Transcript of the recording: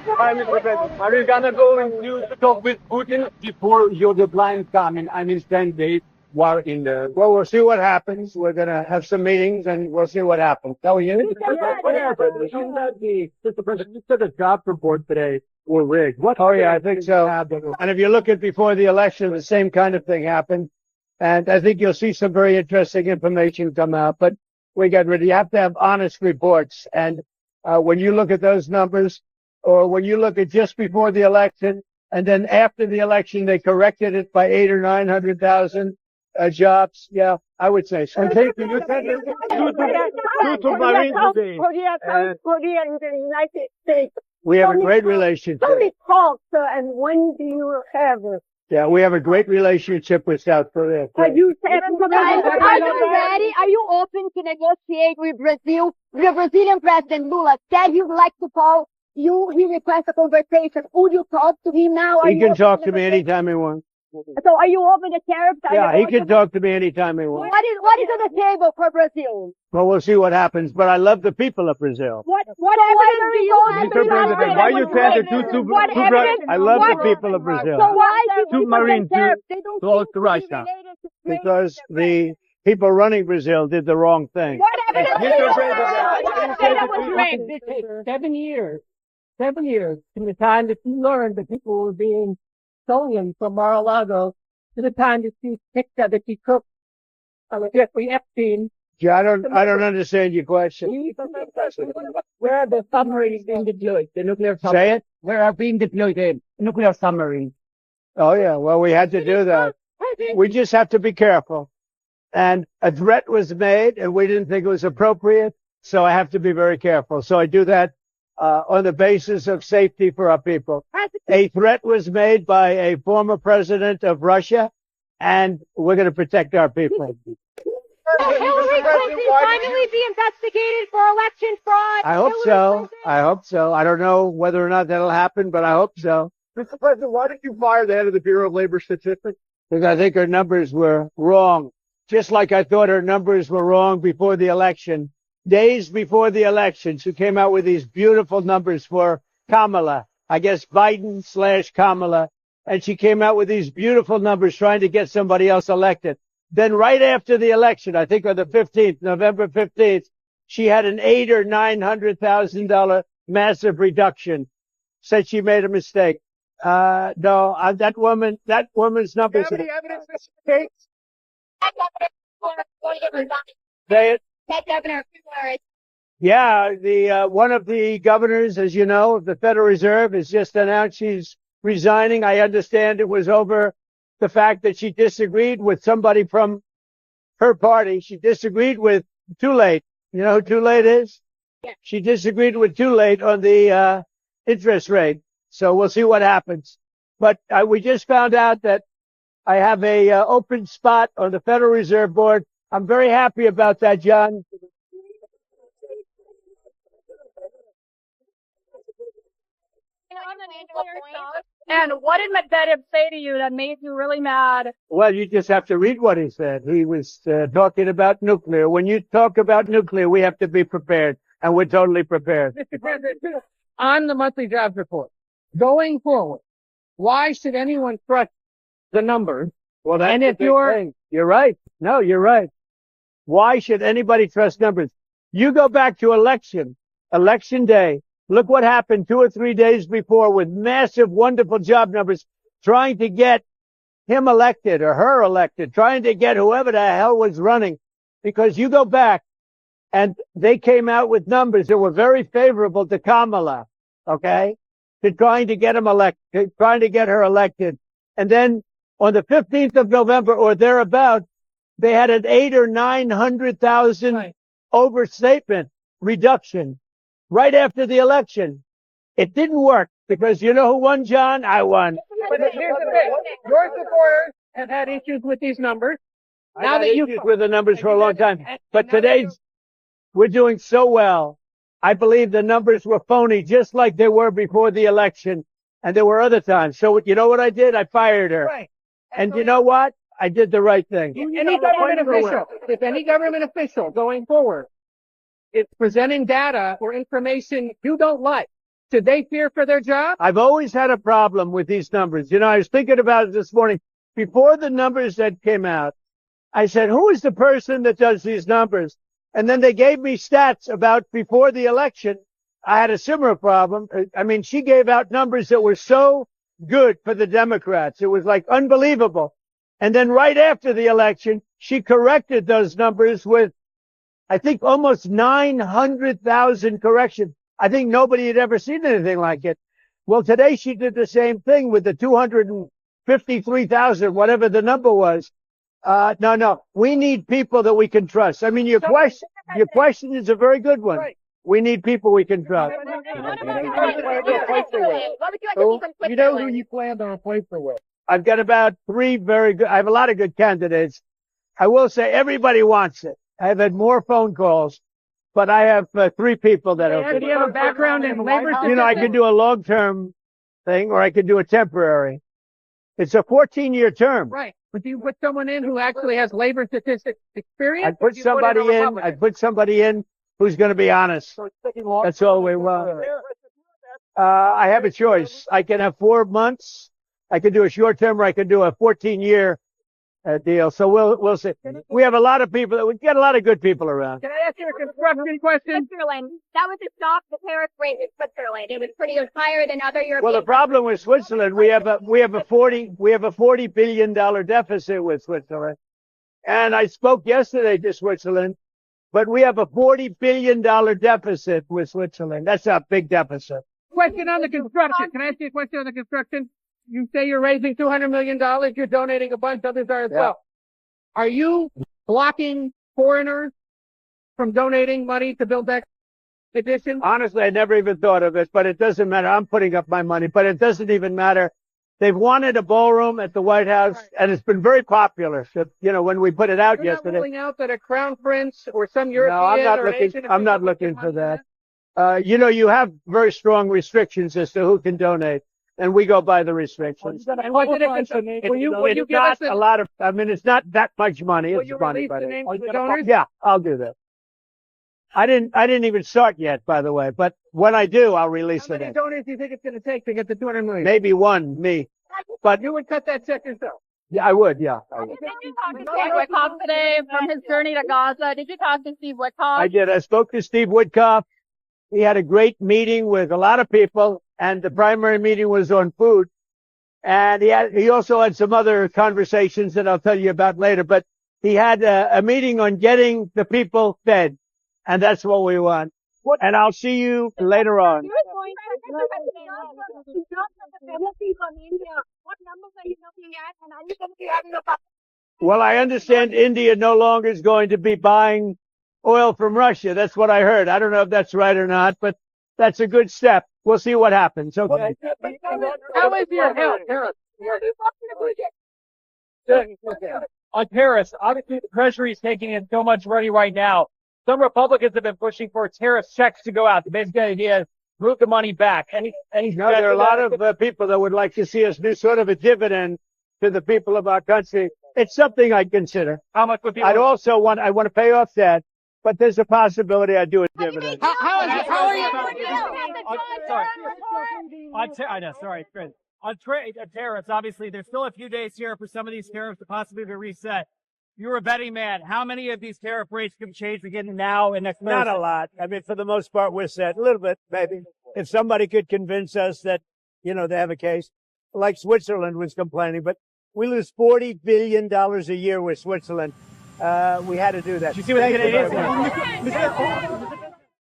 Hi, Mr. President. Are you gonna go and you talk with Putin before your deadline coming? I mean, 10 days war in the. Well, we'll see what happens. We're gonna have some meetings and we'll see what happens. How are you? What happened? Mr. President, you said a job report today were rigged. What? Oh yeah, I think so. And if you look at before the election, the same kind of thing happened. And I think you'll see some very interesting information come out. But we got ready. You have to have honest reports. And when you look at those numbers, or when you look at just before the election, and then after the election, they corrected it by 800,000 or 900,000 jobs. Yeah, I would say so. And thank you. You said two Marines today. South Korea and the United States. We have a great relationship. How many talks and when do you have? Yeah, we have a great relationship with South Korea. Are you ready? Are you open to negotiate with Brazil? The Brazilian President Lula said he'd like to call you. He requests a conversation. Would you talk to him now? He can talk to me anytime he wants. So are you open to tariffs? Yeah, he can talk to me anytime he wants. What is on the table for Brazil? Well, we'll see what happens, but I love the people of Brazil. What evidence do you have? Mr. President, why you trying to do I love the people of Brazil. So why Two Marines close to Russia. Because the people running Brazil did the wrong thing. What evidence do you have? 7 years. 7 years from the time that you learned that people were being stolen from Mar-a-Lago to the time that you picked up that you took Jeffrey Epstein. Yeah, I don't understand your question. Where are the submarines being deployed? The nuclear submarines. Say it. Where are being deployed the nuclear submarines? Oh yeah, well we had to do that. We just have to be careful. And a threat was made and we didn't think it was appropriate, so I have to be very careful. So I do that on the basis of safety for our people. A threat was made by a former president of Russia, and we're going to protect our people. Hillary Clinton finally be investigated for election fraud. I hope so. I hope so. I don't know whether or not that'll happen, but I hope so. Mr. President, why did you fire the head of the Bureau of Labor Statistics? Because I think her numbers were wrong. Just like I thought her numbers were wrong before the election. Days before the election, she came out with these beautiful numbers for Kamala. I guess Biden/Kamala. And she came out with these beautiful numbers trying to get somebody else elected. Then right after the election, I think on the 15th, November 15th, she had an $800,000 or $900,000 massive reduction. Said she made a mistake. No, that woman's numbers. Do you have any evidence this case? Say it. That governor. Yeah, one of the governors, as you know, of the Federal Reserve has just announced she's resigning. I understand it was over the fact that she disagreed with somebody from her party. She disagreed with Too Late. You know who Too Late is? Yeah. She disagreed with Too Late on the interest rate. So we'll see what happens. But we just found out that I have a open spot on the Federal Reserve Board. I'm very happy about that, John. And what did Medvedev say to you that made you really mad? Well, you just have to read what he said. He was talking about nuclear. When you talk about nuclear, we have to be prepared, and we're totally prepared. Mr. President, on the monthly jobs report, going forward, why should anyone trust the numbers? Well, that's and the if big you're thing. You're right. No, you're right. Why should anybody trust numbers? You go back to election day. Look what happened 2 or 3 days before with massive, wonderful job numbers trying to get him elected or her elected, trying to get whoever the hell was running. Because you go back and they came out with numbers that were very favorable to Kamala, okay? To trying to get him elected, trying to get her elected. And then on the 15th of November or thereabout, they had an 800,000 or 900,000 overstatement reduction right after the election. It didn't work because you know who won, John? I won. But here's the thing. Your supporters have had issues with these numbers. Now that issues with the numbers for a long time. But today's, we're doing so well. I believe the numbers were phony just like they were before the election. And there were other times. So you know what I did? I fired her. Right. And you know what? I did the right thing. If any government official going forward is presenting data or information you don't like, Should they fear for their job? I've always had a problem with these numbers. You know, I was thinking about it this morning. Before the numbers that came out, I said, who is the person that does these numbers? And then they gave me stats about before the election. I had a similar problem. I mean, she gave out numbers that were so good for the Democrats. It was like unbelievable. And then right after the election, she corrected those numbers with, I think, almost 900,000 corrections. I think nobody had ever seen anything like it. Well, today she did the same thing with the 253,000, whatever the number was. No, we need people that we can trust. I mean, your question is a very good one. Right. We need people we can trust. You know who you plan to replace her with? I've got about three very good, I have a lot of good candidates. I will say everybody wants it. I've had more phone calls, but I have three people that are. Do you have a background in labor? You know, I could do a long-term thing or I could do a temporary. It's a 14-year term. Right. But do you put someone in who actually has labor statistics experience? I'd put somebody in who's going to be honest. That's all we want. I have a choice. I can have 4 months. I can do a short term or I can do a 14-year deal. So we'll see. We have a lot of people. We get a lot of good people around. Can I ask you a construction question? Switzerland. That was to stop the tariff rate in Switzerland. It was pretty higher than other European. Well, the problem with Switzerland, we have a $40 billion deficit with Switzerland. And I spoke yesterday to Switzerland, but we have a $40 billion deficit with Switzerland. That's a big deficit. Question on the construction. Can I ask you a question on the construction? You say you're raising $200 million. You're donating a bunch. Others are as well. Are you blocking foreigners from donating money to build that addition? Honestly, I never even thought of it, but it doesn't matter. I'm putting up my money, but it doesn't even matter. They've wanted a ballroom at the White House, and it's been very popular. So, you know, when we put it out You're yesterday. not ruling out that a crown prince or some European No, I'm not or looking. Asian I'm not official looking can for do that. You know, you have very strong restrictions as to who can donate, and we go by the restrictions. And what did it, will you give us a lot of? I mean, it's not that much money. will It's you money, release but the names of the donors? yeah, I'll do that. I didn't even start yet, by the way. But when I do, I'll release How the many name. donors do you think it's going to take to get the $200 million? Maybe one, me. But You would cut that check yourself. yeah, I would. Yeah, I would. Did you talk to Steve Witkoff today from his journey to Gaza? Did you talk to Steve Witkoff? I did. I spoke to Steve Woodcock. He had a great meeting with a lot of people, and the primary meeting was on food. And he also had some other conversations that I'll tell you about later. But he had a meeting on getting the people fed, and that's what we want. And I'll see you later on. Well, I understand India no longer is going to be buying oil from Russia. That's what I heard. I don't know if that's right or not, but that's a good step. We'll see what happens. Okay. How is your health? On tariffs, obviously the Treasury is taking in so much money right now. Some Republicans have been pushing for tariff checks to go out. The basic idea is move the money back. There are a lot of people that would like to see us do sort of a dividend to the people of our country. It's something I'd consider. How much would people? I want to pay off debt, but there's a possibility I'd do a dividend. How are you? I know, sorry, Chris. On tariffs, obviously, there's still a few days here for some of these tariffs to possibly be reset. You're a betting man. How many of these tariff rates can change beginning now and next Thursday? Not a lot. I mean, for the most part, we're set. A little bit, maybe. If somebody could convince us that, you know, they have a case, like Switzerland was complaining, but we lose $40 billion a year with Switzerland. We had to do that. You see what the Canadians